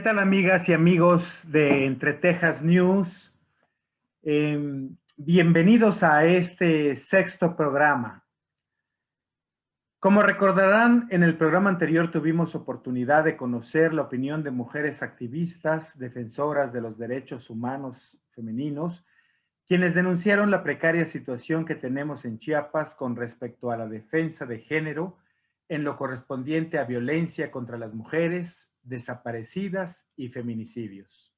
tal, amigas y amigos de Entre Tejas News? Bienvenidos a este sexto programa. Como recordarán, en el programa anterior tuvimos oportunidad de conocer la opinión de mujeres activistas, defensoras de los derechos humanos femeninos, quienes denunciaron la precaria situación que tenemos en Chiapas con respecto a la defensa de género en lo correspondiente a violencia contra las mujeres, desaparecidas y feminicidios.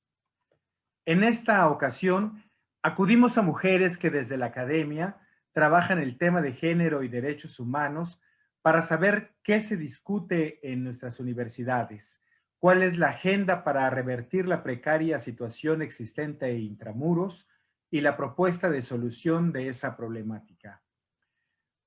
En esta ocasión, acudimos a mujeres que desde la academia trabajan el tema de género y derechos humanos para saber qué se discute en nuestras universidades, cuál es la agenda para revertir la precaria situación existente e intramuros y la propuesta de solución de esa problemática.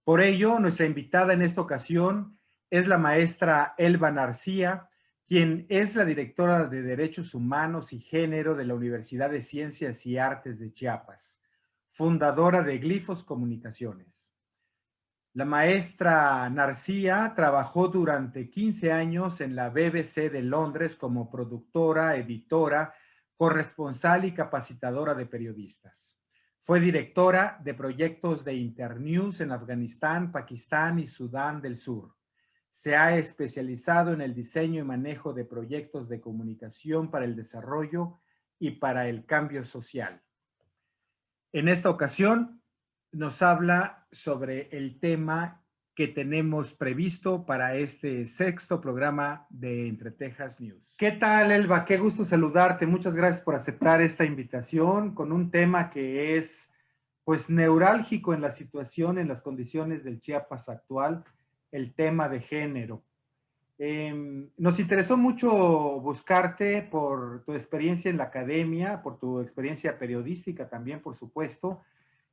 Por ello, nuestra invitada en esta ocasión es la maestra Elba Narcía, quien es la directora de Derechos Humanos y Género de la Universidad de Ciencias y Artes de Chiapas, fundadora de Glifos Comunicaciones. La maestra Narcía trabajó durante 15 años en la BBC de Londres como productora, editora, corresponsal y capacitadora de periodistas. Fue directora de proyectos de Internews en Afganistán, Pakistán y Sudán del Sur. Se ha especializado en el diseño y manejo de proyectos de comunicación para el desarrollo y para el cambio social. En esta ocasión nos habla sobre el tema que tenemos previsto para este sexto programa de Entre Tejas News. ¿Qué tal, Elba? Qué gusto saludarte. Muchas gracias por aceptar esta invitación con un tema que es, pues, neurálgico en la situación, en las condiciones del Chiapas actual, el tema de género. Nos interesó mucho buscarte por tu experiencia en la academia, por tu experiencia periodística también, por supuesto,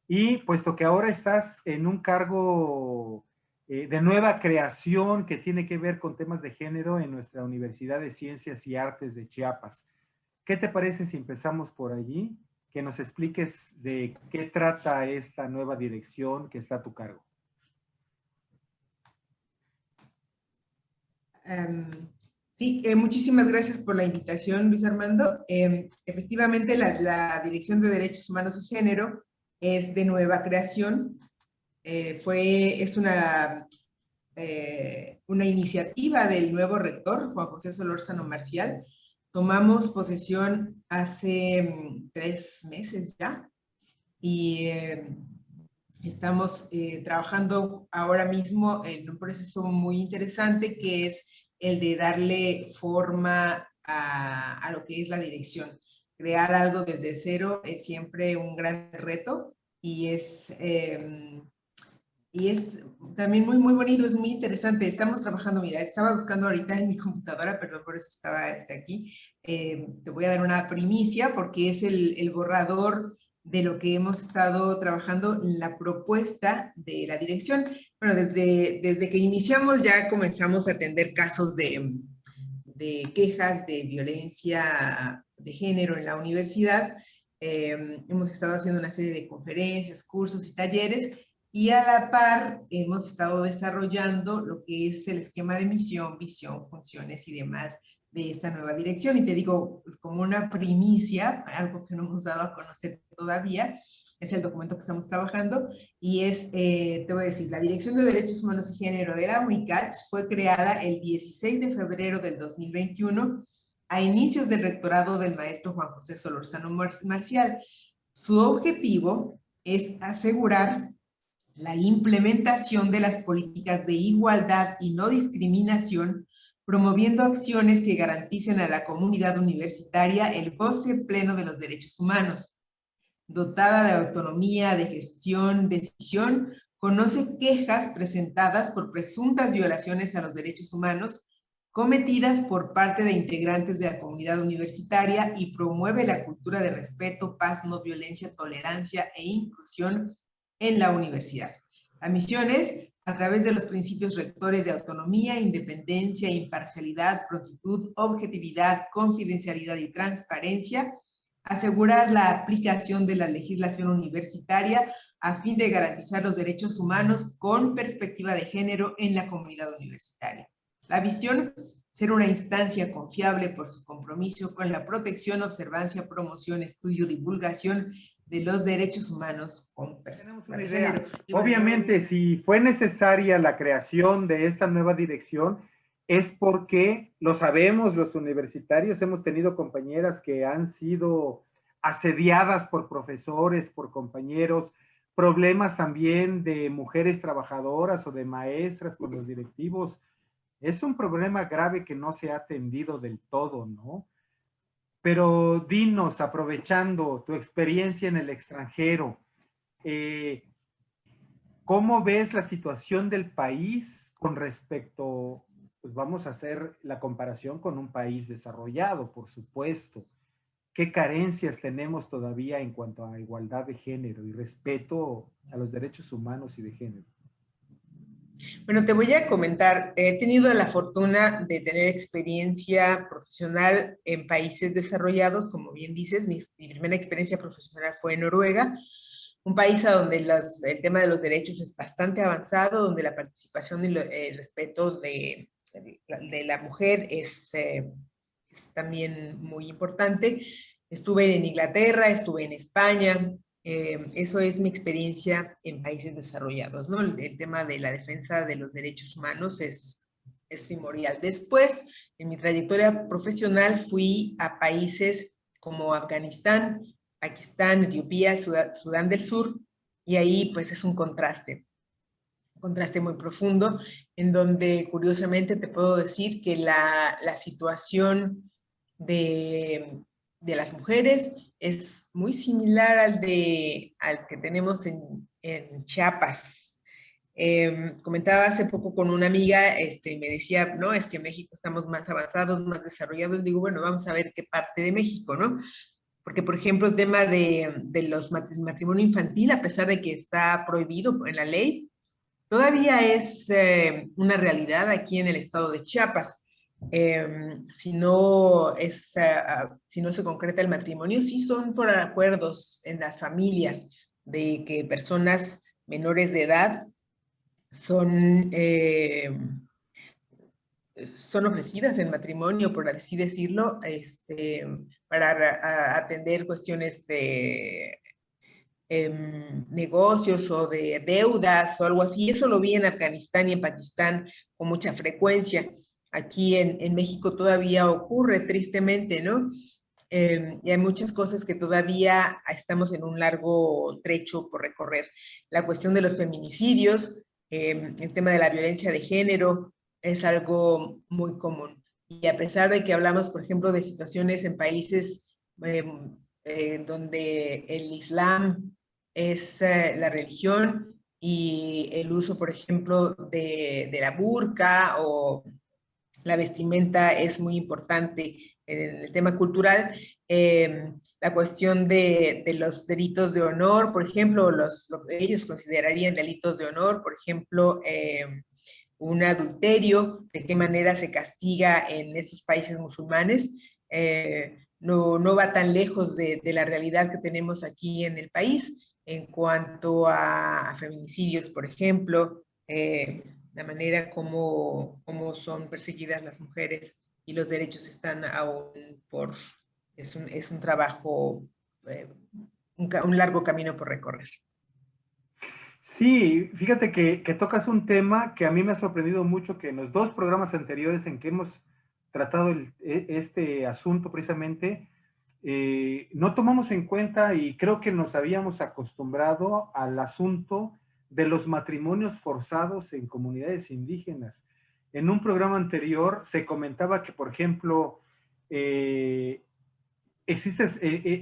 y puesto que ahora estás en un cargo de nueva creación que tiene que ver con temas de género en nuestra Universidad de Ciencias y Artes de Chiapas. ¿Qué te parece si empezamos por allí? Que nos expliques de qué trata esta nueva dirección que está a tu cargo. Sí, muchísimas gracias por la invitación, Luis Armando. Efectivamente, la Dirección de Derechos Humanos y Género es de nueva creación. Es una iniciativa del nuevo rector, Juan José Solórzano Marcial. Tomamos posesión hace 3 meses ya y estamos trabajando ahora mismo en un proceso muy interesante que es el de darle forma a lo que es la dirección. Crear algo desde cero es siempre un gran reto y es también muy, muy bonito, es muy interesante. Estamos trabajando, mira, estaba buscando ahorita en mi computadora, pero por eso estaba aquí. Te voy a dar una primicia porque es el borrador de lo que hemos estado trabajando en la propuesta de la dirección. Bueno, desde que iniciamos ya comenzamos a atender casos de quejas de violencia de género en la universidad. Hemos estado haciendo una serie de conferencias, cursos y talleres, y a la par hemos estado desarrollando lo que es el esquema de misión, visión, funciones y demás de esta nueva dirección. Y te digo, como una primicia, algo que no hemos dado a conocer todavía, es el documento que estamos trabajando, y es, te voy a decir, la Dirección de Derechos Humanos y Género de la UNICACH fue creada el 16 de febrero del 2021 a inicios del rectorado del maestro Juan José Solórzano Marcial. Su objetivo es asegurar la implementación de las políticas de igualdad y no discriminación, promoviendo acciones que garanticen a la comunidad universitaria el goce pleno de los derechos humanos. Dotada de autonomía de gestión, decisión, conoce quejas presentadas por presuntas violaciones a los derechos humanos cometidas por parte de integrantes de la comunidad universitaria y promueve la cultura de respeto, paz, no violencia, tolerancia e inclusión en la universidad. La misión es, a través de los principios rectores de autonomía, independencia, imparcialidad, prontitud, objetividad, confidencialidad y transparencia, asegurar la aplicación de la legislación universitaria a fin de garantizar los derechos humanos con perspectiva de género en la comunidad universitaria. La visión ser una instancia confiable por su compromiso con la protección, observancia, promoción, estudio, divulgación de los derechos humanos con Tenemos perspectiva una de idea. género. Y bueno, Obviamente, si fue necesaria la creación de esta nueva dirección, es porque, lo sabemos, los universitarios hemos tenido compañeras que han sido asediadas por profesores, por compañeros, problemas también de mujeres trabajadoras o de maestras con los directivos. Es un problema grave que no se ha atendido del todo, ¿no? Pero dinos, aprovechando tu experiencia en el extranjero, eh, ¿cómo ves la situación del país con respecto, pues vamos a hacer la comparación con un país desarrollado, por supuesto? ¿Qué carencias tenemos todavía en cuanto a igualdad de género y respeto a los derechos humanos y de género? Bueno, te voy a comentar, he tenido la fortuna de tener experiencia profesional en países desarrollados, como bien dices, mi primera experiencia profesional fue en Noruega, un país a donde el tema de los derechos es bastante avanzado, donde la participación y el respeto de la mujer es también muy importante. Estuve en Inglaterra, estuve en España, eso es mi experiencia en países desarrollados, ¿no? El tema de la defensa de los derechos humanos es primordial. Después, en mi trayectoria profesional, fui a países como Afganistán, Pakistán, Etiopía, Sudán del Sur, y ahí pues es un contraste muy profundo, en donde curiosamente te puedo decir que la situación de las mujeres es muy similar al que tenemos en Chiapas. Comentaba hace poco con una amiga, me decía, no, es que en México estamos más avanzados, más desarrollados. Digo, bueno, vamos a ver qué parte de México, ¿no? Porque, por ejemplo, el tema de los matrimonio infantil, a pesar de que está prohibido en la ley, todavía es una realidad aquí en el estado de Chiapas. Si no se concreta el matrimonio, sí son por acuerdos en las familias de que personas menores de edad son, son ofrecidas en matrimonio, por así decirlo, para atender cuestiones de negocios o de deudas o algo así. Eso lo vi en Afganistán y en Pakistán con mucha frecuencia. Aquí en México todavía ocurre tristemente, ¿no? Y hay muchas cosas que todavía estamos en un largo trecho por recorrer. La cuestión de los feminicidios, el tema de la violencia de género es algo muy común. Y a pesar de que hablamos, por ejemplo, de situaciones en países donde el Islam es la religión y el uso, por ejemplo, de la burka o la vestimenta es muy importante en el tema cultural. La cuestión de los delitos de honor, por ejemplo, lo que ellos considerarían delitos de honor, por ejemplo, un adulterio, de qué manera se castiga en esos países musulmanes, no va tan lejos de la realidad que tenemos aquí en el país en cuanto a feminicidios, por ejemplo, la manera como son perseguidas las mujeres y los derechos están aún por... Es un trabajo, un largo camino por recorrer. Sí, fíjate que tocas un tema que a mí me ha sorprendido mucho, que en los dos programas anteriores en que hemos tratado este asunto precisamente, no tomamos en cuenta y creo que nos habíamos acostumbrado al asunto de los matrimonios forzados en comunidades indígenas. En un programa anterior se comentaba que, por ejemplo, existe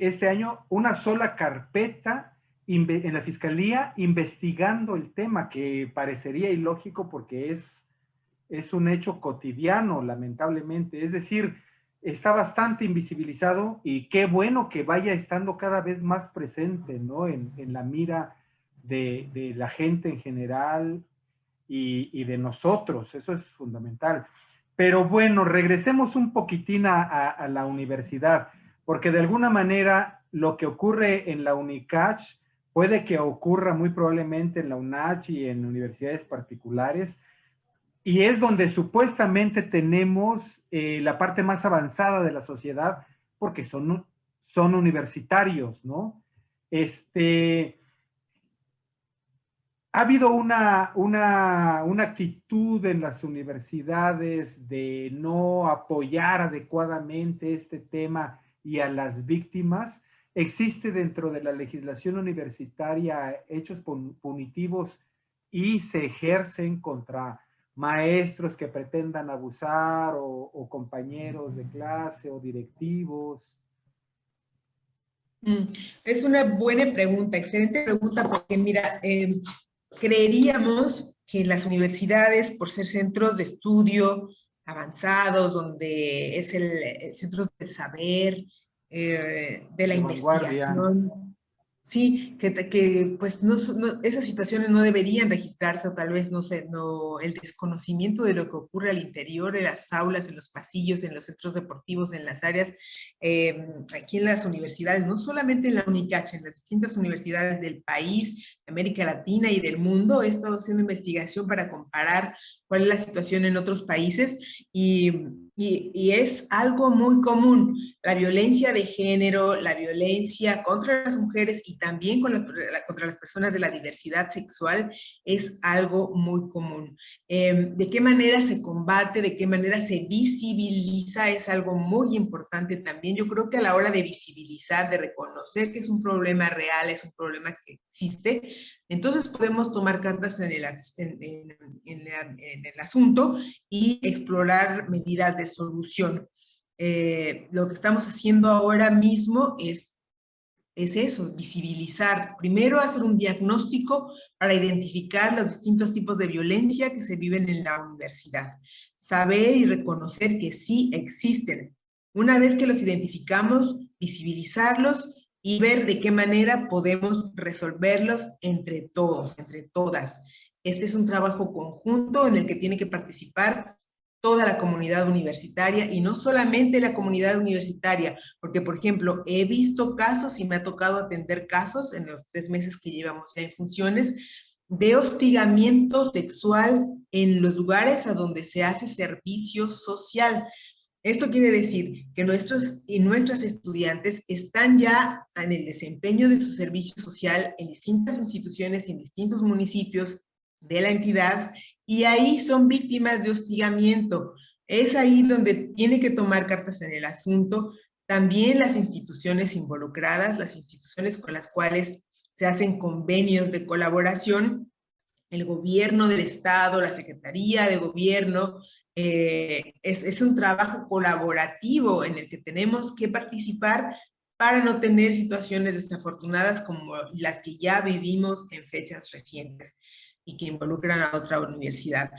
este año una sola carpeta en la fiscalía investigando el tema, que parecería ilógico porque es un hecho cotidiano, lamentablemente. Es decir, está bastante invisibilizado y qué bueno que vaya estando cada vez más presente, ¿no? En la mira de la gente en general y de nosotros. Eso es fundamental. Pero bueno, regresemos un poquitín a la universidad, porque de alguna manera lo que ocurre en la UNICACH puede que ocurra muy probablemente en la UNACH y en universidades particulares, y es donde supuestamente tenemos la parte más avanzada de la sociedad, porque son universitarios, ¿no? Ha habido una actitud en las universidades de no apoyar adecuadamente este tema y a las víctimas. Existe dentro de la legislación universitaria hechos punitivos y se ejercen contra maestros que pretendan abusar o compañeros de clase o directivos. Es una buena pregunta, excelente pregunta, porque mira, creeríamos que las universidades, por ser centros de estudio avanzados, donde es el centro del saber, de la De vanguardia. investigación, sí, que pues esas situaciones no deberían registrarse, o tal vez, no sé, no, el desconocimiento de lo que ocurre al interior de las aulas, en los pasillos, en los centros deportivos, en las áreas, aquí en las universidades, no solamente en la UNICACH, en las distintas universidades del país, de América Latina y del mundo. He estado haciendo investigación para comparar cuál es la situación en otros países y es algo muy común. La violencia de género, la violencia contra las mujeres y también contra las personas de la diversidad sexual es algo muy común. ¿De qué manera se combate? ¿De qué manera se visibiliza? Es algo muy importante también. Yo creo que a la hora de visibilizar, de reconocer que es un problema real, es un problema que existe, entonces podemos tomar cartas en el asunto y explorar medidas de solución. Lo que estamos haciendo ahora mismo es eso, visibilizar. Primero, hacer un diagnóstico para identificar los distintos tipos de violencia que se viven en la universidad. Saber y reconocer que sí existen. Una vez que los identificamos, visibilizarlos y ver de qué manera podemos resolverlos entre todos, entre todas. Este es un trabajo conjunto en el que tiene que participar toda la comunidad universitaria, y no solamente la comunidad universitaria, porque, por ejemplo, he visto casos y me ha tocado atender casos en los 3 meses que llevamos ya en funciones de hostigamiento sexual en los lugares a donde se hace servicio social. Esto quiere decir que nuestros y nuestras estudiantes están ya en el desempeño de su servicio social en distintas instituciones, en distintos municipios de la entidad, y ahí son víctimas de hostigamiento. Es ahí donde tiene que tomar cartas en el asunto también las instituciones involucradas, las instituciones con las cuales se hacen convenios de colaboración, el gobierno del estado, la Secretaría de Gobierno. Es un trabajo colaborativo en el que tenemos que participar para no tener situaciones desafortunadas como las que ya vivimos en fechas recientes y que involucran a otra universidad.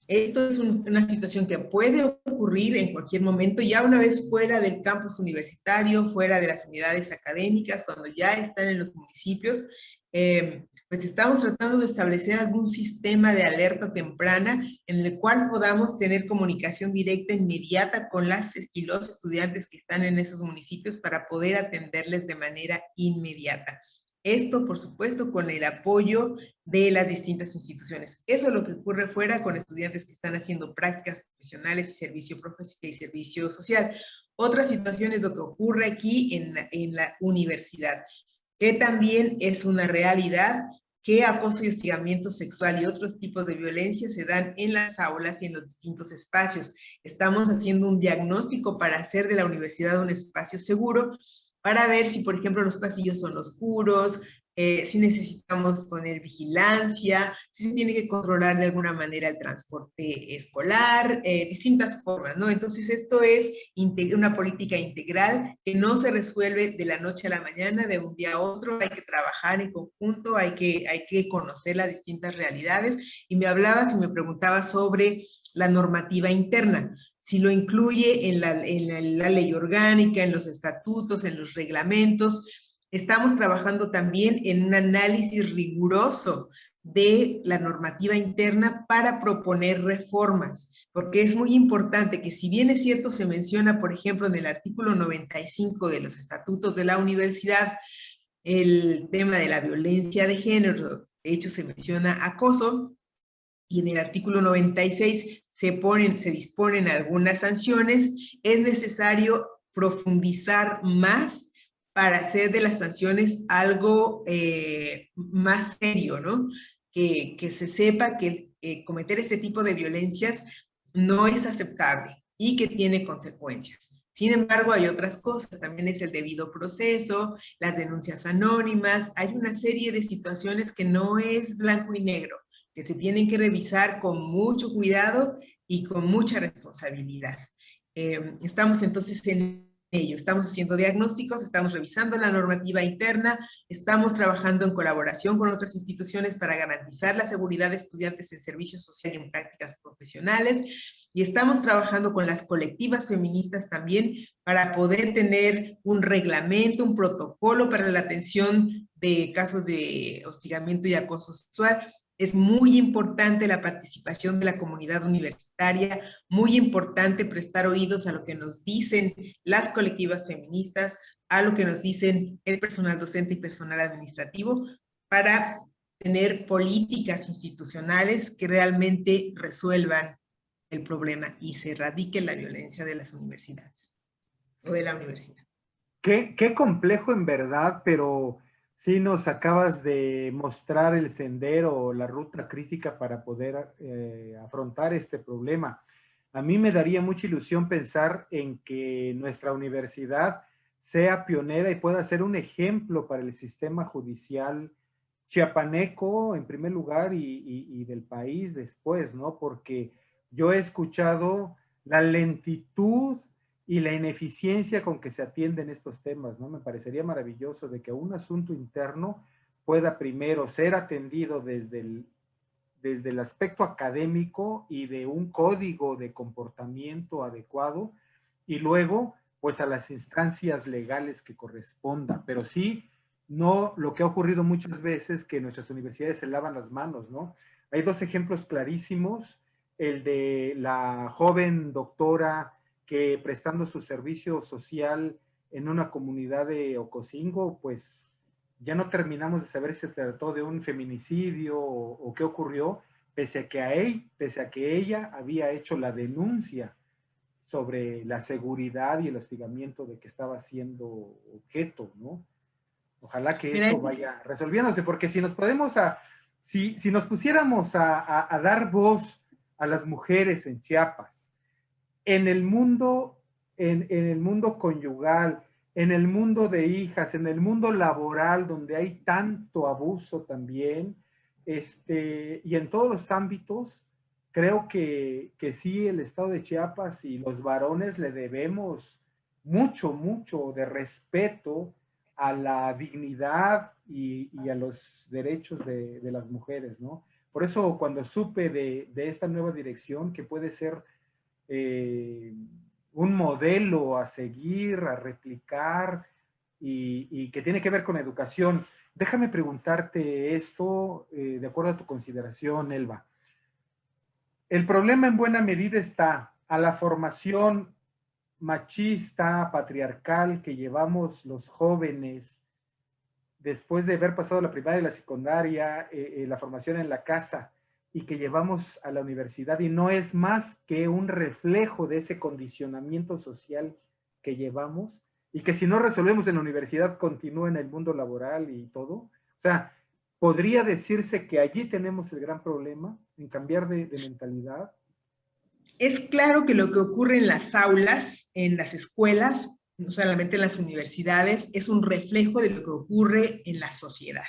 Esto es una situación que puede ocurrir en cualquier momento, ya una vez fuera del campus universitario, fuera de las unidades académicas, cuando ya están en los municipios. Pues estamos tratando de establecer algún sistema de alerta temprana en el cual podamos tener comunicación directa, inmediata con las y los estudiantes que están en esos municipios para poder atenderles de manera inmediata. Esto, por supuesto, con el apoyo de las distintas instituciones. Eso es lo que ocurre fuera con estudiantes que están haciendo prácticas profesionales y servicio social. Otra situación es lo que ocurre aquí en la universidad, que también es una realidad, que acoso y hostigamiento sexual y otros tipos de violencia se dan en las aulas y en los distintos espacios. Estamos haciendo un diagnóstico para hacer de la universidad un espacio seguro, para ver si, por ejemplo, los pasillos son oscuros, si necesitamos poner vigilancia, si se tiene que controlar de alguna manera el transporte escolar, distintas formas, ¿no? Entonces, esto es una política integral que no se resuelve de la noche a la mañana, de un día a otro. Hay que trabajar en conjunto, hay que conocer las distintas realidades. Y me hablabas y me preguntabas sobre la normativa interna, si lo incluye en la ley orgánica, en los estatutos, en los reglamentos. Estamos trabajando también en un análisis riguroso de la normativa interna para proponer reformas, porque es muy importante que, si bien es cierto, se menciona, por ejemplo, en el artículo 95 de los estatutos de la universidad, el tema de la violencia de género, de hecho se menciona acoso, y en el artículo 96 se disponen algunas sanciones, es necesario profundizar más para hacer de las sanciones algo más serio, ¿no? Que se sepa que cometer este tipo de violencias no es aceptable y que tiene consecuencias. Sin embargo, hay otras cosas, también es el debido proceso, las denuncias anónimas, hay una serie de situaciones que no es blanco y negro, que se tienen que revisar con mucho cuidado y con mucha responsabilidad. Estamos entonces en ello, estamos haciendo diagnósticos, estamos revisando la normativa interna, estamos trabajando en colaboración con otras instituciones para garantizar la seguridad de estudiantes en servicio social y en prácticas profesionales, y estamos trabajando con las colectivas feministas también para poder tener un reglamento, un protocolo para la atención de casos de hostigamiento y acoso sexual. Es muy importante la participación de la comunidad universitaria, muy importante prestar oídos a lo que nos dicen las colectivas feministas, a lo que nos dicen el personal docente y personal administrativo, para tener políticas institucionales que realmente resuelvan el problema y se erradique la violencia de las universidades o de la universidad. Qué complejo en verdad, pero sí nos acabas de mostrar el sendero o la ruta crítica para poder afrontar este problema. A mí me daría mucha ilusión pensar en que nuestra universidad sea pionera y pueda ser un ejemplo para el sistema judicial chiapaneco en primer lugar y del país después, ¿no? Porque yo he escuchado la lentitud y la ineficiencia con que se atienden estos temas, ¿no? Me parecería maravilloso de que un asunto interno pueda primero ser atendido desde el aspecto académico y de un código de comportamiento adecuado y luego, pues a las instancias legales que corresponda. Pero sí, no lo que ha ocurrido muchas veces que nuestras universidades se lavan las manos, ¿no? Hay dos ejemplos clarísimos, el de la joven doctora que prestando su servicio social en una comunidad de Ocosingo, pues ya no terminamos de saber si se trató de un feminicidio o qué ocurrió, pese a que ella había hecho la denuncia sobre la seguridad y el hostigamiento de que estaba siendo objeto, ¿no? Ojalá que eso vaya resolviéndose, porque si nos podemos si nos pusiéramos a dar voz a las mujeres en Chiapas, en el mundo, en el mundo conyugal, en el mundo de hijas, en el mundo laboral, donde hay tanto abuso también, y en todos los ámbitos, creo que sí, el estado de Chiapas y los varones le debemos mucho, mucho de respeto a la dignidad y a los derechos de las mujeres, ¿no? Por eso cuando supe de esta nueva dirección, que puede ser un modelo a seguir, a replicar y que tiene que ver con educación. Déjame preguntarte esto de acuerdo a tu consideración, Elba. El problema en buena medida está a la formación machista, patriarcal que llevamos los jóvenes después de haber pasado la primaria y la secundaria, la formación en la casa, y que llevamos a la universidad, y no es más que un reflejo de ese condicionamiento social que llevamos, y que si no resolvemos en la universidad continúa en el mundo laboral y todo. O sea, podría decirse que allí tenemos el gran problema en cambiar de mentalidad. Es claro que lo que ocurre en las aulas, en las escuelas, no solamente en las universidades, es un reflejo de lo que ocurre en la sociedad,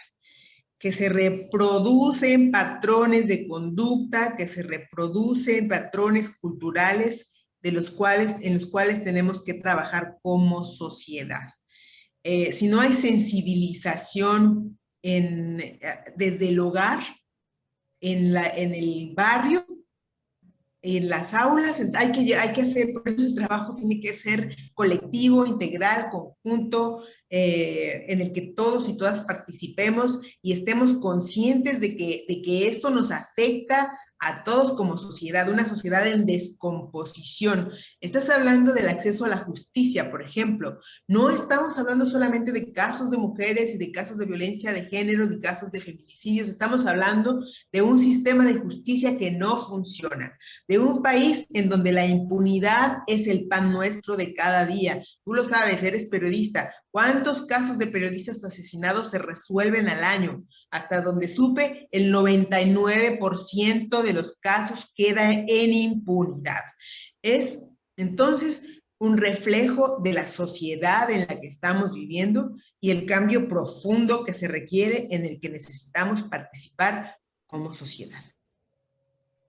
que se reproducen patrones de conducta, que se reproducen patrones culturales en los cuales tenemos que trabajar como sociedad. Si no hay sensibilización desde el hogar, en el barrio, en las aulas, hay que hacer, por eso el trabajo tiene que ser colectivo, integral, conjunto, en el que todos y todas participemos y estemos conscientes de que esto nos afecta a todos como sociedad, una sociedad en descomposición. Estás hablando del acceso a la justicia, por ejemplo. No estamos hablando solamente de casos de mujeres y de casos de violencia de género, de casos de feminicidios, estamos hablando de un sistema de justicia que no funciona, de un país en donde la impunidad es el pan nuestro de cada día. Tú lo sabes, eres periodista. ¿Cuántos casos de periodistas asesinados se resuelven al año? Hasta donde supe, el 99% de los casos queda en impunidad. Es entonces un reflejo de la sociedad en la que estamos viviendo y el cambio profundo que se requiere en el que necesitamos participar como sociedad.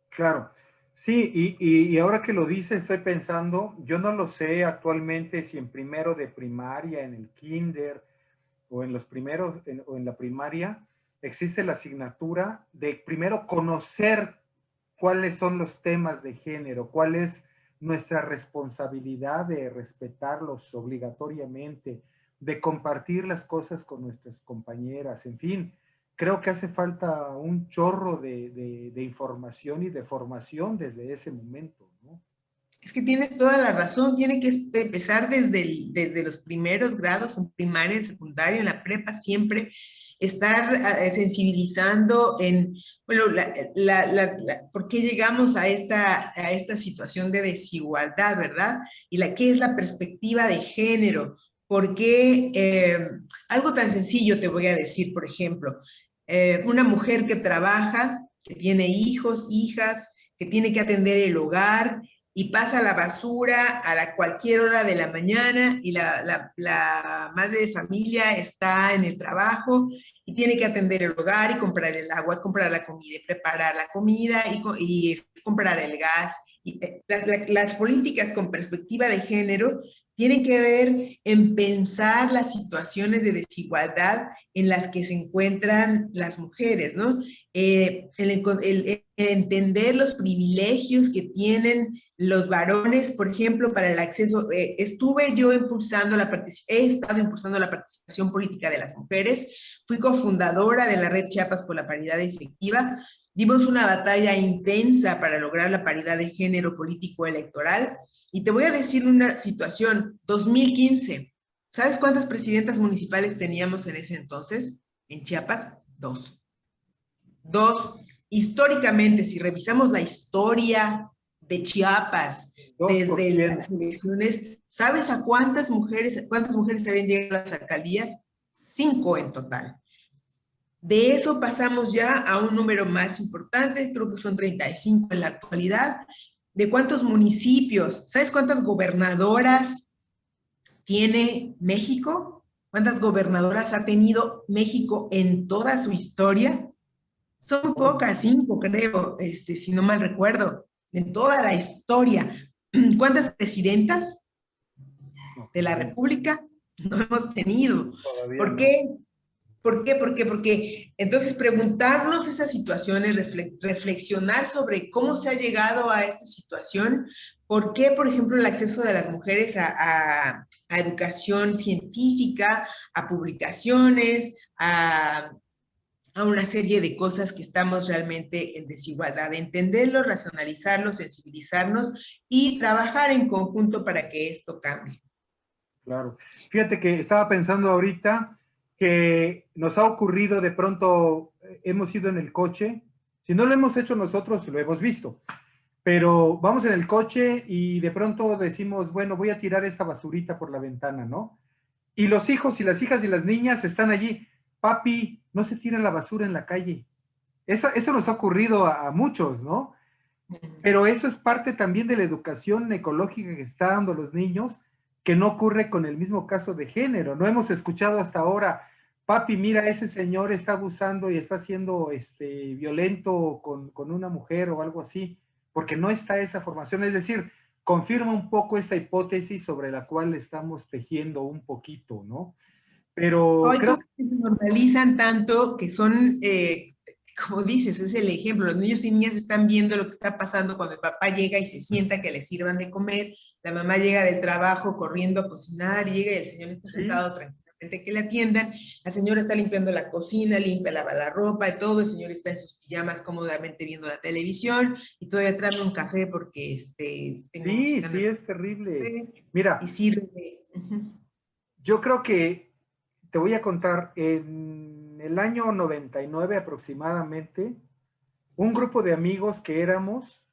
Claro, sí, y ahora que lo dice, estoy pensando, yo no lo sé actualmente si en primero de primaria, en el kinder o en los primeros, o en la primaria, existe la asignatura de primero conocer cuáles son los temas de género, cuál es nuestra responsabilidad de respetarlos obligatoriamente, de compartir las cosas con nuestras compañeras, en fin, creo que hace falta un chorro de información y de formación desde ese momento, ¿no? Es que tienes toda la razón, tiene que empezar desde los primeros grados, en primaria, en secundaria, en la prepa, siempre estar sensibilizando en, bueno, por qué llegamos a esta situación de desigualdad, ¿verdad? Y qué es la perspectiva de género, porque algo tan sencillo te voy a decir, por ejemplo, una mujer que trabaja, que tiene hijos, hijas, que tiene que atender el hogar, y pasa la basura a cualquier hora de la mañana y la madre de familia está en el trabajo y tiene que atender el hogar y comprar el agua, comprar la comida y preparar la comida y comprar el gas. Y, las políticas con perspectiva de género tienen que ver en pensar las situaciones de desigualdad en las que se encuentran las mujeres, ¿no? El entender los privilegios que tienen los varones, por ejemplo, para el acceso, he estado impulsando la participación política de las mujeres, fui cofundadora de la Red Chiapas por la Paridad Efectiva, dimos una batalla intensa para lograr la paridad de género político electoral, y te voy a decir una situación, 2015, ¿sabes cuántas presidentas municipales teníamos en ese entonces? En Chiapas, 2. 2. Históricamente, si revisamos la historia de Chiapas, desde las elecciones, ¿sabes a cuántas mujeres habían llegado a las alcaldías? 5 en total. De eso pasamos ya a un número más importante, creo que son 35 en la actualidad. ¿De cuántos municipios? ¿Sabes cuántas gobernadoras tiene México? ¿Cuántas gobernadoras ha tenido México en toda su historia? Son pocas, 5 creo, si no mal recuerdo, en toda la historia. ¿Cuántas presidentas de la República no hemos tenido? ¿Por qué? ¿Por qué? Porque entonces preguntarnos esas situaciones, reflexionar sobre cómo se ha llegado a esta situación, por qué, por ejemplo, el acceso de las mujeres a educación científica, a publicaciones, a una serie de cosas que estamos realmente en desigualdad, entenderlo, racionalizarlo, sensibilizarnos y trabajar en conjunto para que esto cambie. Claro. Fíjate que estaba pensando ahorita que nos ha ocurrido de pronto, hemos ido en el coche, si no lo hemos hecho nosotros, lo hemos visto, pero vamos en el coche y de pronto decimos, bueno, voy a tirar esta basurita por la ventana, ¿no? Y los hijos y las hijas y las niñas están allí, papi, no se tira la basura en la calle. Eso nos ha ocurrido a muchos, ¿no? Pero eso es parte también de la educación ecológica que está dando los niños, que no ocurre con el mismo caso de género. No hemos escuchado hasta ahora, papi, mira, ese señor está abusando y está siendo violento con una mujer o algo así, porque no está esa formación. Es decir, confirma un poco esta hipótesis sobre la cual estamos tejiendo un poquito, ¿no? Pero hoy creo que se normalizan tanto que son, como dices, es el ejemplo, los niños y niñas están viendo lo que está pasando cuando el papá llega y se sienta que le sirvan de comer, la mamá llega del trabajo corriendo a cocinar, llega y el señor está sentado tranquilo que le atiendan. La señora está limpiando la cocina, lava la ropa y todo, el señor está en sus pijamas cómodamente viendo la televisión y todavía trae un café porque tengo muchas Sí, ganas sí, de es terrible. café y Mira, sirve. yo creo que te voy a contar, en el año 99 aproximadamente, un grupo de amigos que éramos,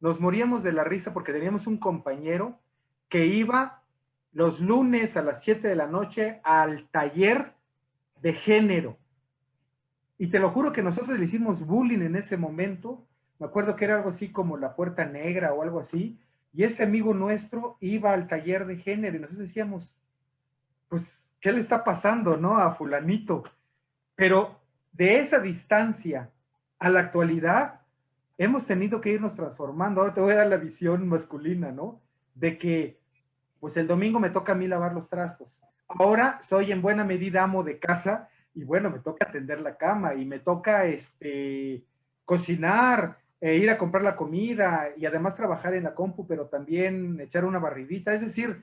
nos moríamos de la risa porque teníamos un compañero que iba los lunes a las 7 de la noche al taller de género. Y te lo juro que nosotros le hicimos bullying en ese momento. Me acuerdo que era algo así como la puerta negra o algo así. Y este amigo nuestro iba al taller de género y nosotros decíamos, pues, ¿qué le está pasando, no? A fulanito. Pero de esa distancia a la actualidad, hemos tenido que irnos transformando. Ahora te voy a dar la visión masculina, ¿no? De que, pues el domingo me toca a mí lavar los trastos. Ahora soy en buena medida amo de casa y bueno, me toca atender la cama y me toca cocinar, ir a comprar la comida y además trabajar en la compu, pero también echar una barridita. Es decir,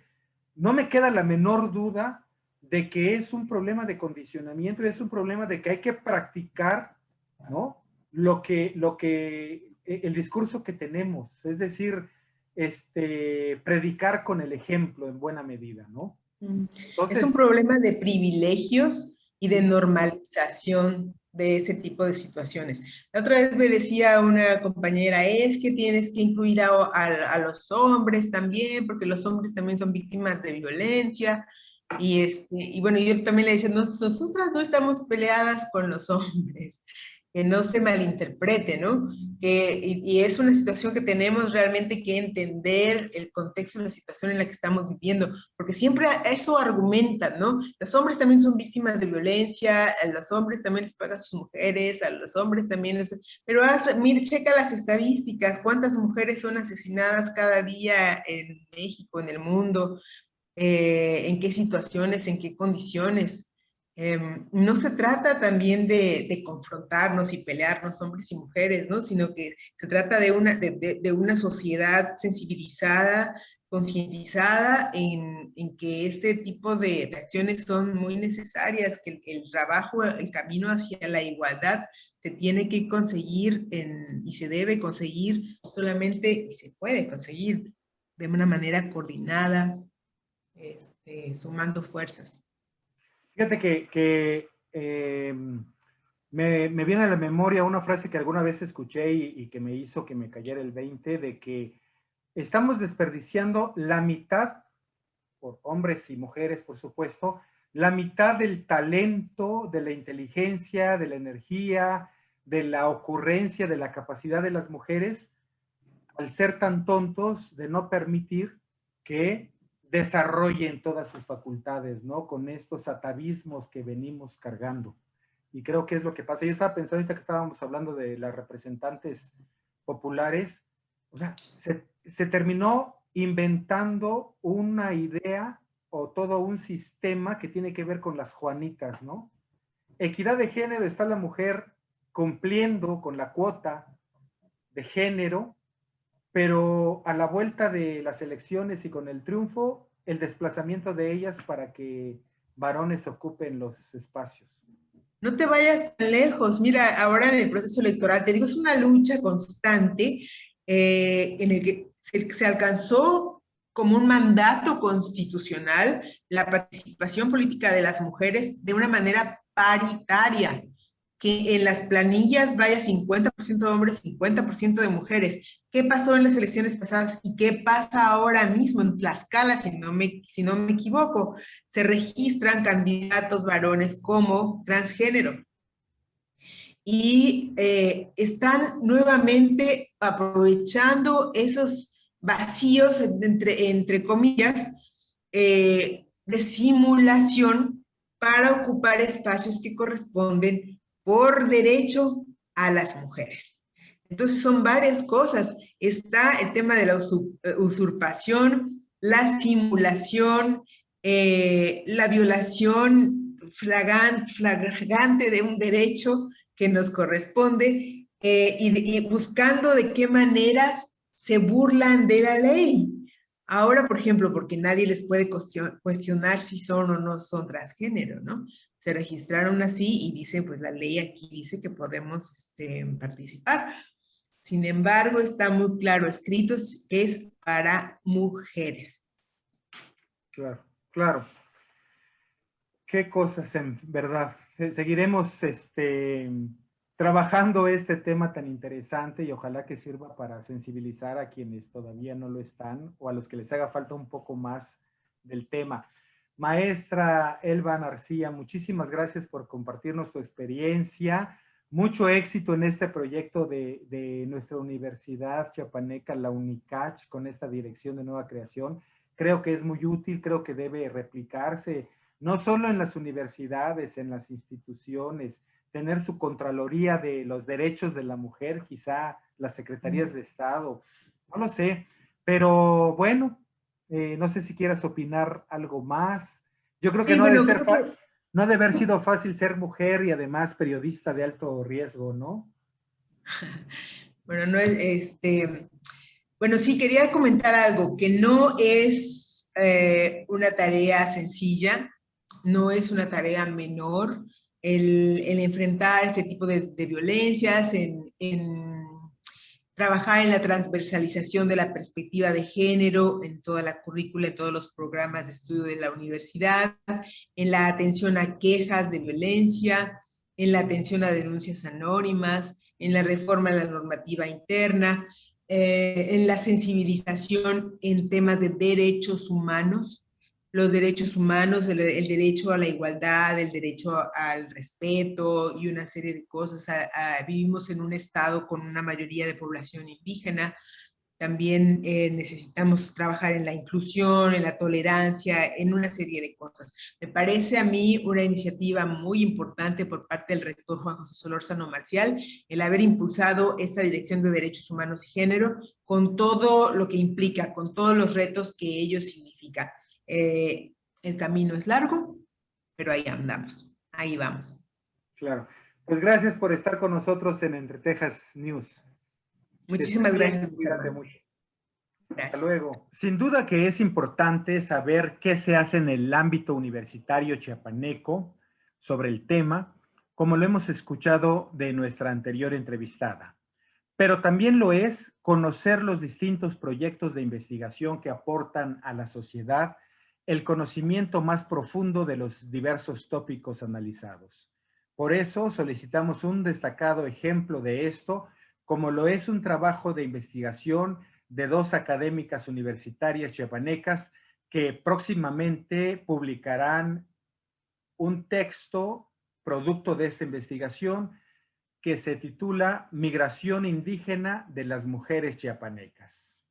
no me queda la menor duda de que es un problema de condicionamiento y es un problema de que hay que practicar, ¿no? El discurso que tenemos, es decir, predicar con el ejemplo en buena medida, ¿no? Es un Entonces, problema de privilegios y de normalización de ese tipo de situaciones. La otra vez me decía una compañera, es que tienes que incluir a los hombres también, porque los hombres también son víctimas de violencia. Y bueno, yo también le decía, nosotras no estamos peleadas con los hombres, que no se malinterprete, ¿no? Y es una situación que tenemos realmente que entender el contexto de la situación en la que estamos viviendo, porque siempre eso argumentan, ¿no? Los hombres también son víctimas de violencia, a los hombres también les pagan sus mujeres, a los hombres también les... Pero mira, checa las estadísticas, cuántas mujeres son asesinadas cada día en México, en el mundo, en qué situaciones, en qué condiciones. No se trata también de confrontarnos y pelearnos hombres y mujeres, ¿no? Sino que se trata de una sociedad sensibilizada, concientizada en que este tipo de acciones son muy necesarias, que el trabajo, el camino hacia la igualdad se tiene que conseguir y se debe conseguir solamente, y se puede conseguir de una manera coordinada, sumando fuerzas. fíjate que me viene a la memoria una frase que alguna vez escuché y que me hizo que me cayera el 20 de que estamos desperdiciando la mitad, por hombres y mujeres, por supuesto, la mitad del talento, de la inteligencia, de la energía, de la ocurrencia, de la capacidad de las mujeres, al ser tan tontos de no permitir que desarrollen todas sus facultades, ¿no? Con estos atavismos que venimos cargando. Y creo que es lo que pasa. Yo estaba pensando ahorita que estábamos hablando de las representantes populares, o sea, se terminó inventando una idea o todo un sistema que tiene que ver con las Juanitas, ¿no? Equidad de género, está la mujer cumpliendo con la cuota de género, pero a la vuelta de las elecciones y con el triunfo, el desplazamiento de ellas para que varones ocupen los espacios. No te vayas tan lejos. Mira, ahora en el proceso electoral, te digo, es una lucha constante en el que se alcanzó como un mandato constitucional la participación política de las mujeres de una manera paritaria, que en las planillas vaya 50% de hombres, 50% de mujeres. ¿Qué pasó en las elecciones pasadas y qué pasa ahora mismo en Tlaxcala, si no me equivoco? Se registran candidatos varones como transgénero y están nuevamente aprovechando esos vacíos, entre comillas, de simulación para ocupar espacios que corresponden por derecho a las mujeres. Entonces son varias cosas. Está el tema de la usurpación, la simulación, la violación flagrante de un derecho que nos corresponde y buscando de qué maneras se burlan de la ley. Ahora, por ejemplo, porque nadie les puede cuestionar si son o no son transgénero, ¿no? Se registraron así y dice, pues la ley aquí dice que podemos participar. Sin embargo, está muy claro escrito que es para mujeres. Claro, claro. Qué cosas, en verdad. Seguiremos trabajando este tema tan interesante y ojalá que sirva para sensibilizar a quienes todavía no lo están o a los que les haga falta un poco más del tema. Maestra Elba Narcía, muchísimas gracias por compartirnos tu experiencia. Mucho éxito en este proyecto de nuestra universidad chiapaneca, la UNICACH, con esta dirección de nueva creación. Creo que es muy útil, creo que debe replicarse no solo en las universidades, en las instituciones, tener su Contraloría de los Derechos de la Mujer, quizá las Secretarías de Estado, no lo sé, pero bueno, no sé si quieras opinar algo más. Yo creo que Sí, no ha de bueno, ser creo que no ha de haber sido fácil ser mujer y además periodista de alto riesgo, ¿no? bueno, no es, bueno, sí, quería comentar algo, que no es una tarea sencilla, no es una tarea menor el enfrentar ese tipo de violencias, en trabajar en la transversalización de la perspectiva de género en toda la currícula, en todos los programas de estudio de la universidad, en la atención a quejas de violencia, en la atención a denuncias anónimas, en la reforma de la normativa interna, en la sensibilización en temas de derechos humanos, los derechos humanos, el derecho a la igualdad, el derecho al respeto y una serie de cosas. Vivimos en un estado con una mayoría de población indígena. También necesitamos trabajar en la inclusión, en la tolerancia, en una serie de cosas. Me parece a mí una iniciativa muy importante por parte del rector Juan José Solórzano Marcial, el haber impulsado esta Dirección de Derechos Humanos y Género, con todo lo que implica, con todos los retos que ello significa. El camino es largo, pero ahí andamos, ahí vamos. Claro. Pues gracias por estar con nosotros en Entre Texas News. Que estés Muchísimas bien, gracias, mis cuídate hermanos. mucho. Hasta Gracias. luego. Sin duda que es importante saber qué se hace en el ámbito universitario chiapaneco sobre el tema, como lo hemos escuchado de nuestra anterior entrevistada. Pero también lo es conocer los distintos proyectos de investigación que aportan a la sociedad el conocimiento más profundo de los diversos tópicos analizados. Por eso solicitamos un destacado ejemplo de esto, como lo es un trabajo de investigación de dos académicas universitarias chiapanecas que próximamente publicarán un texto producto de esta investigación que se titula Migración indígena de las mujeres chiapanecas.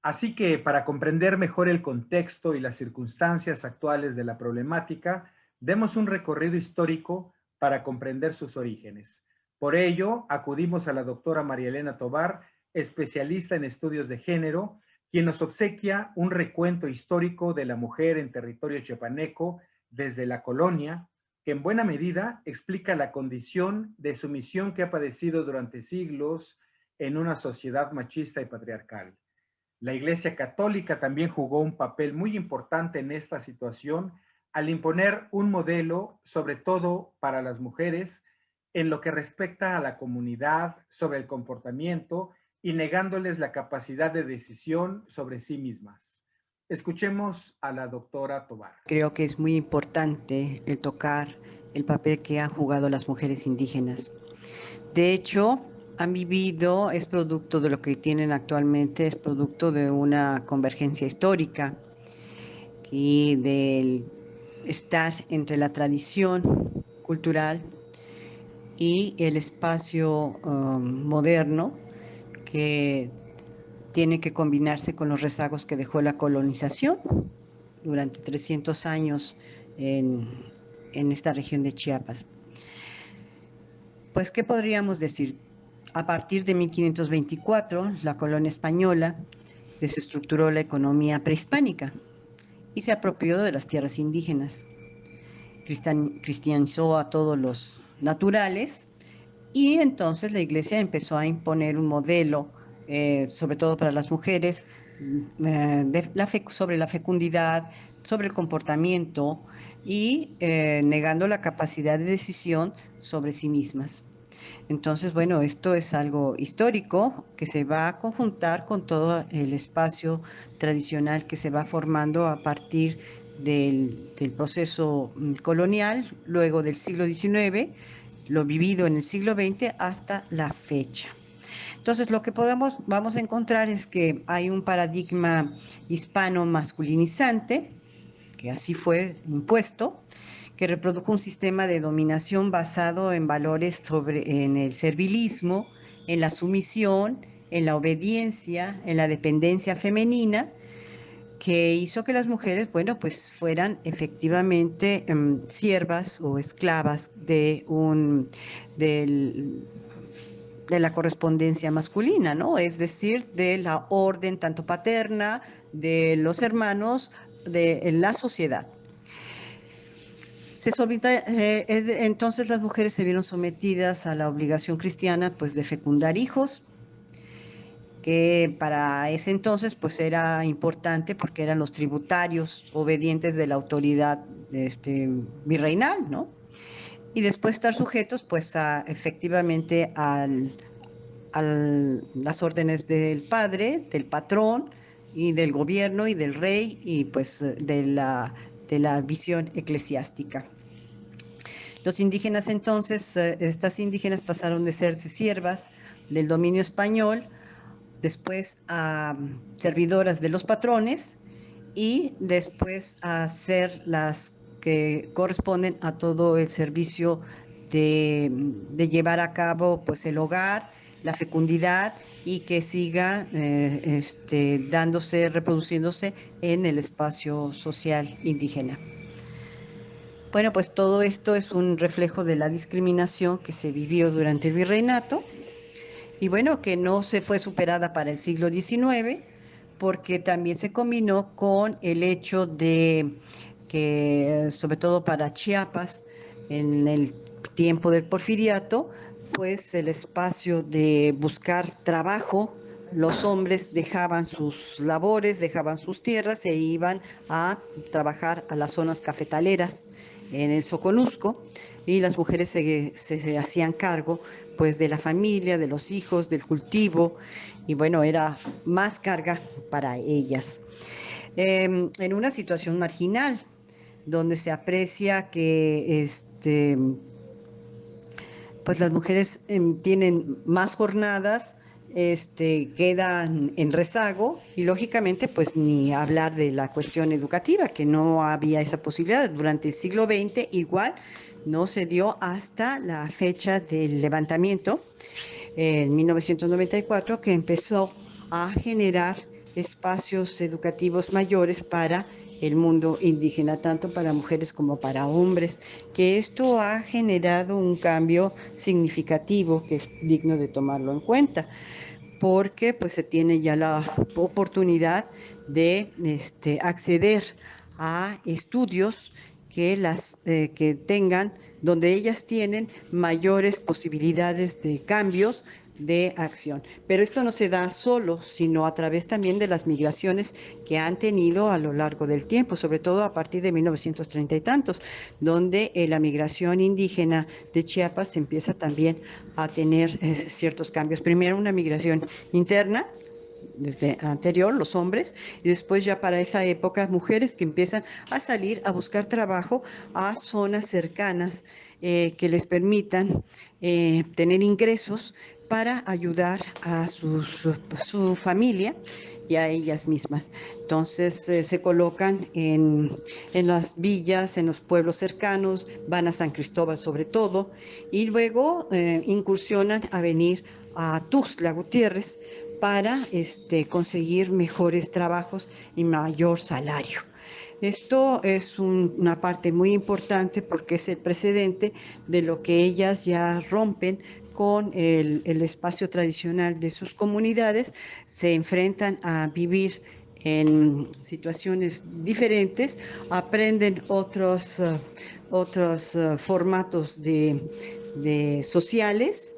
Así que para comprender mejor el contexto y las circunstancias actuales de la problemática, demos un recorrido histórico para comprender sus orígenes. Por ello, acudimos a la doctora María Elena Tobar, especialista en estudios de género, quien nos obsequia un recuento histórico de la mujer en territorio chiapaneco desde la colonia, que en buena medida explica la condición de sumisión que ha padecido durante siglos en una sociedad machista y patriarcal. La Iglesia Católica también jugó un papel muy importante en esta situación al imponer un modelo, sobre todo para las mujeres, en lo que respecta a la comunidad, sobre el comportamiento y negándoles la capacidad de decisión sobre sí mismas. Escuchemos a la doctora Tobar. Creo que es muy importante el tocar el papel que han jugado las mujeres indígenas. De hecho, han vivido, es producto de lo que tienen actualmente, es producto de una convergencia histórica y del estar entre la tradición cultural y el espacio moderno que tiene que combinarse con los rezagos que dejó la colonización durante 300 años en esta región de Chiapas. Pues, ¿qué podríamos decir? A partir de 1524, la colonia española desestructuró la economía prehispánica y se apropió de las tierras indígenas. Cristianizó a todos los naturales y entonces la Iglesia empezó a imponer un modelo, sobre todo para las mujeres, sobre la fecundidad, sobre el comportamiento y negando la capacidad de decisión sobre sí mismas. Entonces, bueno, esto es algo histórico que se va a conjuntar con todo el espacio tradicional que se va formando a partir del proceso colonial, luego del siglo XIX, lo vivido en el siglo XX hasta la fecha. Entonces, lo que vamos a encontrar es que hay un paradigma hispano masculinizante, que así fue impuesto, que reprodujo un sistema de dominación basado en valores en el servilismo, en la sumisión, en la obediencia, en la dependencia femenina, que hizo que las mujeres, bueno, pues fueran efectivamente siervas o esclavas de la correspondencia masculina, ¿no? Es decir, de la orden tanto paterna, de los hermanos, de la sociedad. Entonces las mujeres se vieron sometidas a la obligación cristiana pues de fecundar hijos, que para ese entonces pues era importante porque eran los tributarios obedientes de la autoridad virreinal, ¿no? Y después estar sujetos pues efectivamente a las órdenes del padre, del patrón y del gobierno y del rey y pues de la visión eclesiástica. Los indígenas entonces, estas indígenas pasaron de ser siervas del dominio español, después a servidoras de los patrones y después a ser las que corresponden a todo el servicio de llevar a cabo pues el hogar, la fecundidad y que siga reproduciéndose en el espacio social indígena. Bueno, pues todo esto es un reflejo de la discriminación que se vivió durante el virreinato y bueno, que no se fue superada para el siglo XIX, porque también se combinó con el hecho de que, sobre todo para Chiapas, en el tiempo del porfiriato, pues el espacio de buscar trabajo, los hombres dejaban sus labores, dejaban sus tierras e iban a trabajar a las zonas cafetaleras en el Soconusco y las mujeres se hacían cargo pues de la familia, de los hijos, del cultivo y bueno, era más carga para ellas. En una situación marginal, donde se aprecia que pues las mujeres tienen más jornadas, quedan en rezago y lógicamente pues ni hablar de la cuestión educativa, que no había esa posibilidad. Durante el siglo XX igual no se dio hasta la fecha del levantamiento, en 1994, que empezó a generar espacios educativos mayores para el mundo indígena, tanto para mujeres como para hombres, que esto ha generado un cambio significativo que es digno de tomarlo en cuenta, porque pues se tiene ya la oportunidad de acceder a estudios que tengan, donde ellas tienen mayores posibilidades de cambios de acción. Pero esto no se da solo, sino a través también de las migraciones que han tenido a lo largo del tiempo, sobre todo a partir de 1930 y tantos, donde la migración indígena de Chiapas empieza también a tener ciertos cambios. Primero una migración interna, desde anterior, los hombres, y después ya para esa época, mujeres que empiezan a salir a buscar trabajo a zonas cercanas que les permitan tener ingresos para ayudar a su familia y a ellas mismas. Entonces se colocan en las villas, en los pueblos cercanos, van a San Cristóbal sobre todo, y luego incursionan a venir a Tuxtla Gutiérrez para conseguir mejores trabajos y mayor salario. Esto es una parte muy importante porque es el precedente de lo que ellas ya rompen con el espacio tradicional de sus comunidades, se enfrentan a vivir en situaciones diferentes, aprenden otros formatos sociales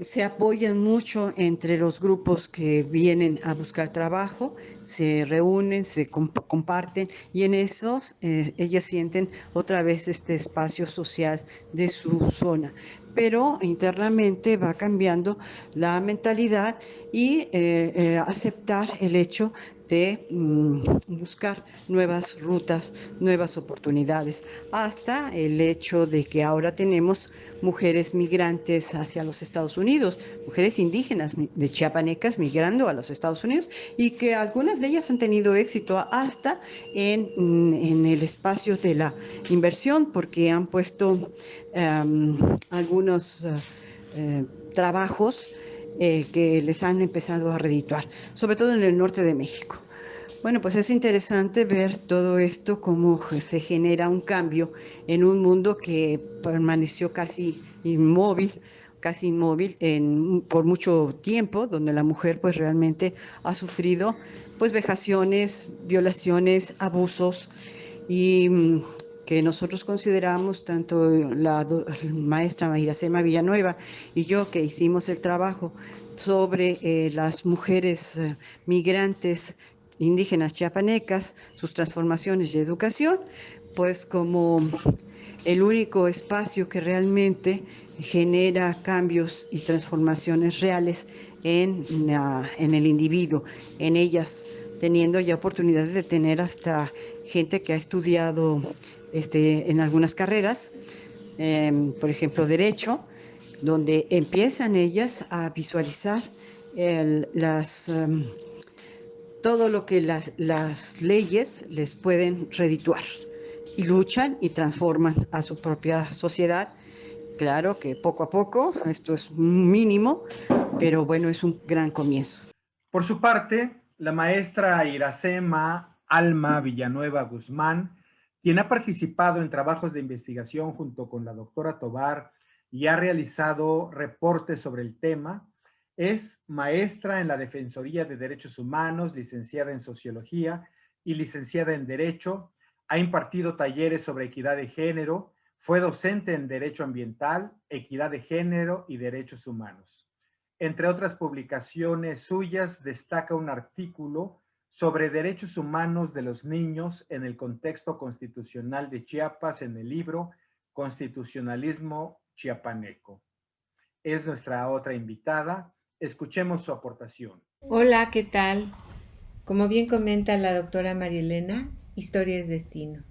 Se apoyan mucho entre los grupos que vienen a buscar trabajo, se reúnen, se comparten y en esos ellas sienten otra vez este espacio social de su zona. Pero internamente va cambiando la mentalidad y aceptar el hecho de buscar nuevas rutas, nuevas oportunidades, hasta el hecho de que ahora tenemos mujeres migrantes hacia los Estados Unidos, mujeres indígenas de chiapanecas migrando a los Estados Unidos y que algunas de ellas han tenido éxito hasta en el espacio de la inversión porque han puesto algunos trabajos que les han empezado a redituar, sobre todo en el norte de México. Bueno, pues es interesante ver todo esto, cómo se genera un cambio en un mundo que permaneció casi inmóvil por mucho tiempo, donde la mujer pues realmente ha sufrido pues vejaciones, violaciones, abusos y que nosotros consideramos, tanto la maestra Iracema Villanueva y yo que hicimos el trabajo sobre las mujeres migrantes indígenas chiapanecas, sus transformaciones y educación, pues como el único espacio que realmente genera cambios y transformaciones reales en el individuo, en ellas, teniendo ya oportunidades de tener hasta gente que ha estudiado en algunas carreras, por ejemplo, derecho, donde empiezan ellas a visualizar todo lo que las leyes les pueden redituar y luchan y transforman a su propia sociedad. Claro que poco a poco, esto es mínimo, pero bueno, es un gran comienzo. Por su parte, la maestra Iracema Alma Villanueva Guzmán, quien ha participado en trabajos de investigación junto con la doctora Tobar y ha realizado reportes sobre el tema, es maestra en la Defensoría de Derechos Humanos, licenciada en Sociología y licenciada en Derecho, ha impartido talleres sobre equidad de género, fue docente en Derecho Ambiental, Equidad de Género y Derechos Humanos. Entre otras publicaciones suyas, destaca un artículo sobre derechos humanos de los niños en el contexto constitucional de Chiapas en el libro Constitucionalismo Chiapaneco. Es nuestra otra invitada. Escuchemos su aportación. Hola, ¿qué tal? Como bien comenta la doctora Marielena, historia es destino.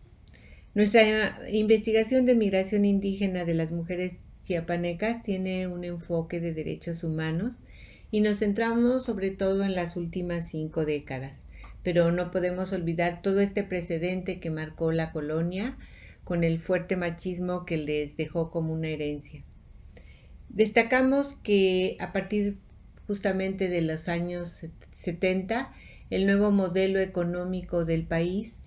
Nuestra investigación de migración indígena de las mujeres chiapanecas tiene un enfoque de derechos humanos y nos centramos sobre todo en las últimas 5 décadas, pero no podemos olvidar todo este precedente que marcó la colonia con el fuerte machismo que les dejó como una herencia. Destacamos que a partir justamente de los años 70, el nuevo modelo económico del país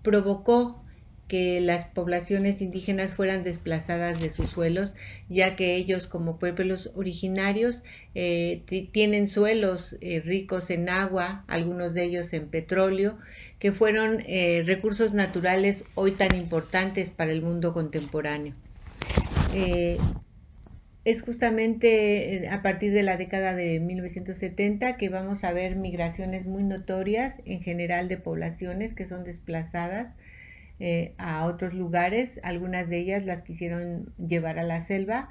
provocó que las poblaciones indígenas fueran desplazadas de sus suelos, ya que ellos como pueblos originarios tienen suelos ricos en agua, algunos de ellos en petróleo, que fueron recursos naturales hoy tan importantes para el mundo contemporáneo. Es justamente a partir de la década de 1970 que vamos a ver migraciones muy notorias en general de poblaciones que son desplazadas a otros lugares. Algunas de ellas las quisieron llevar a la selva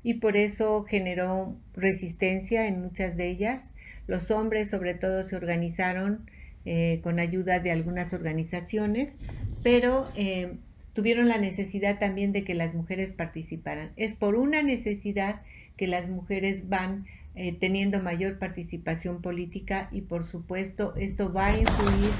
y por eso generó resistencia en muchas de ellas. Los hombres sobre todo se organizaron con ayuda de algunas organizaciones, pero tuvieron la necesidad también de que las mujeres participaran. Es por una necesidad que las mujeres van teniendo mayor participación política y por supuesto esto va a influir,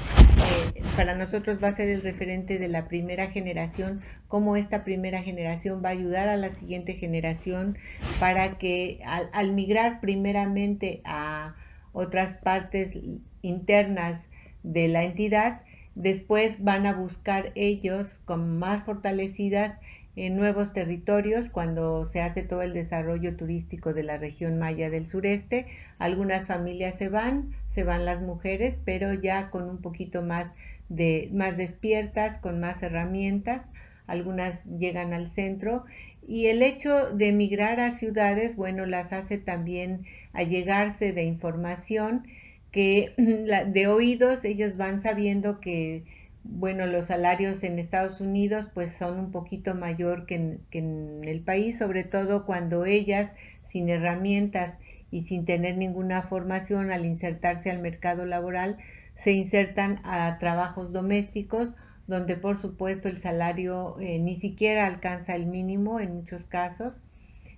para nosotros va a ser el referente de la primera generación, cómo esta primera generación va a ayudar a la siguiente generación para que al migrar primeramente a otras partes internas de la entidad, después van a buscar ellos con más fortalecidas en nuevos territorios cuando se hace todo el desarrollo turístico de la región maya del sureste. Algunas familias se van las mujeres, pero ya con un poquito más despiertas, con más herramientas. Algunas llegan al centro Y el hecho de emigrar a ciudades, bueno, las hace también allegarse de información que de oídos ellos van sabiendo que, bueno, los salarios en Estados Unidos pues son un poquito mayor que en el país, sobre todo cuando ellas, sin herramientas y sin tener ninguna formación al insertarse al mercado laboral, se insertan a trabajos domésticos donde por supuesto el salario ni siquiera alcanza el mínimo en muchos casos.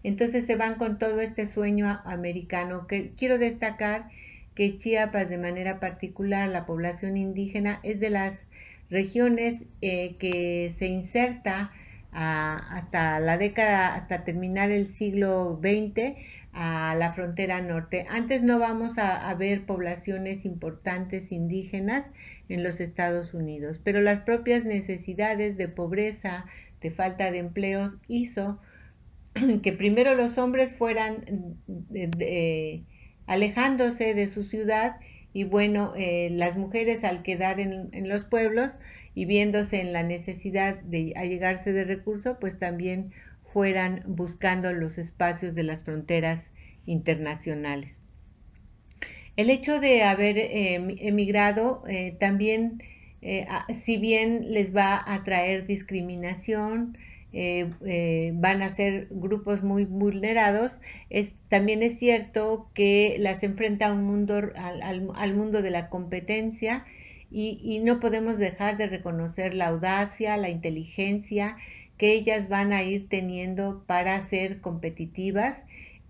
Entonces se van con todo este sueño americano. Que quiero destacar que Chiapas, de manera particular, la población indígena es de las regiones que se inserta hasta la década, hasta terminar el siglo XX, a la frontera norte. Antes no vamos a ver poblaciones importantes indígenas en los Estados Unidos, pero las propias necesidades de pobreza, de falta de empleos, hizo que primero los hombres fueran alejándose de su ciudad y bueno, las mujeres al quedar en los pueblos y viéndose en la necesidad de allegarse de recursos, pues también fueran buscando los espacios de las fronteras internacionales. El hecho de haber emigrado también, si bien les va a traer discriminación, van a ser grupos muy vulnerados, también es cierto que las enfrenta a un mundo, al mundo de la competencia y no podemos dejar de reconocer la audacia, la inteligencia que ellas van a ir teniendo para ser competitivas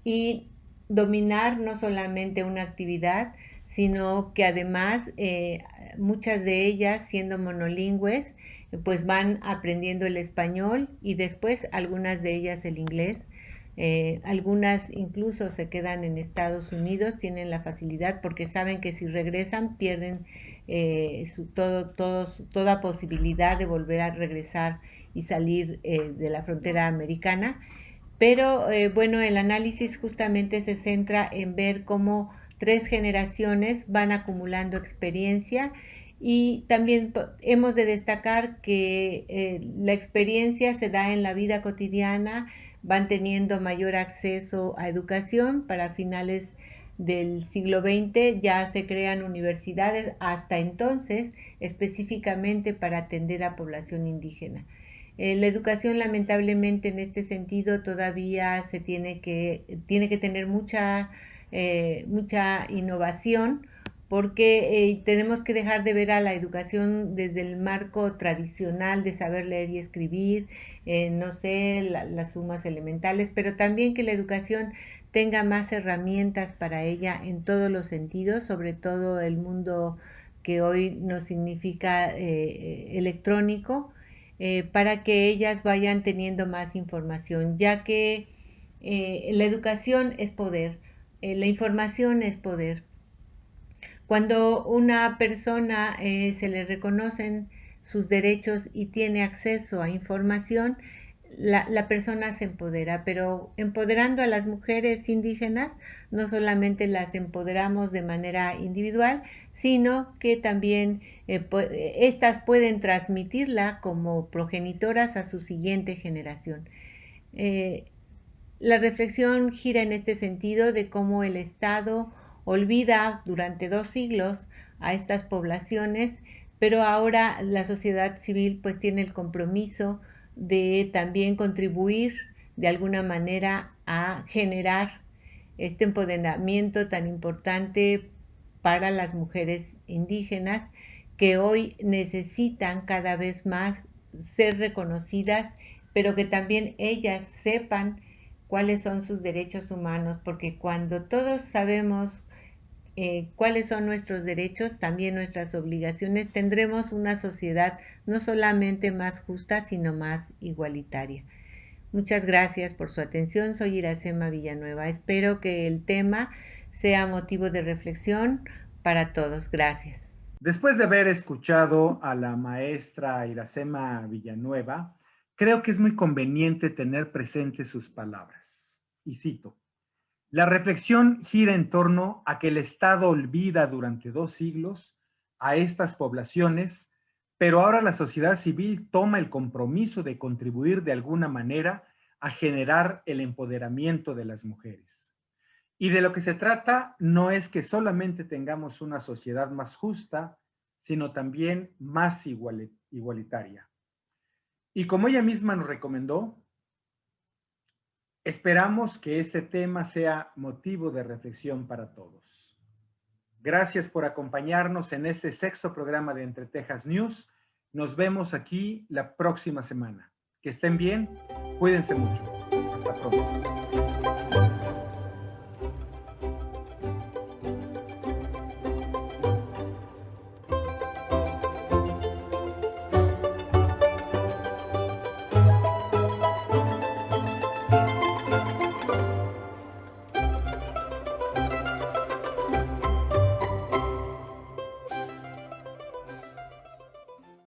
y dominar no solamente una actividad, sino que además muchas de ellas, siendo monolingües, pues van aprendiendo el español y después algunas de ellas el inglés. Algunas incluso se quedan en Estados Unidos, tienen la facilidad porque saben que si regresan pierden toda posibilidad de volver a regresar y salir de la frontera americana. Pero bueno, el análisis justamente se centra en ver cómo 3 generaciones van acumulando experiencia y también hemos de destacar que la experiencia se da en la vida cotidiana, van teniendo mayor acceso a educación. Para finales del siglo XX ya se crean universidades, hasta entonces específicamente para atender a población indígena. La educación lamentablemente en este sentido todavía tiene que tener mucha innovación porque tenemos que dejar de ver a la educación desde el marco tradicional de saber leer y escribir, no sé, las sumas elementales, pero también que la educación tenga más herramientas para ella en todos los sentidos, sobre todo el mundo que hoy nos significa electrónico, para que ellas vayan teniendo más información, ya que la educación es poder, la información es poder. Cuando una persona se le reconocen sus derechos y tiene acceso a información, la persona se empodera, pero empoderando a las mujeres indígenas, no solamente las empoderamos de manera individual, sino que también estas pueden transmitirla como progenitoras a su siguiente generación. La reflexión gira en este sentido de cómo el Estado olvida durante 2 siglos a estas poblaciones, pero ahora la sociedad civil pues tiene el compromiso de también contribuir de alguna manera a generar este empoderamiento tan importante para las mujeres indígenas que hoy necesitan cada vez más ser reconocidas, pero que también ellas sepan cuáles son sus derechos humanos, porque cuando todos sabemos cuáles son nuestros derechos, también nuestras obligaciones, tendremos una sociedad no solamente más justa, sino más igualitaria. Muchas gracias por su atención. Soy Iracema Villanueva. Espero que el tema sea motivo de reflexión para todos. Gracias. Después de haber escuchado a la maestra Iracema Villanueva, creo que es muy conveniente tener presentes sus palabras. Y cito: la reflexión gira en torno a que el Estado olvida durante 2 siglos a estas poblaciones, pero ahora la sociedad civil toma el compromiso de contribuir de alguna manera a generar el empoderamiento de las mujeres. Y de lo que se trata no es que solamente tengamos una sociedad más justa, sino también más igualitaria. Y como ella misma nos recomendó, esperamos que este tema sea motivo de reflexión para todos. Gracias por acompañarnos en este 6º programa de Entre Tejas News. Nos vemos aquí la próxima semana. Que estén bien, cuídense mucho. Hasta pronto.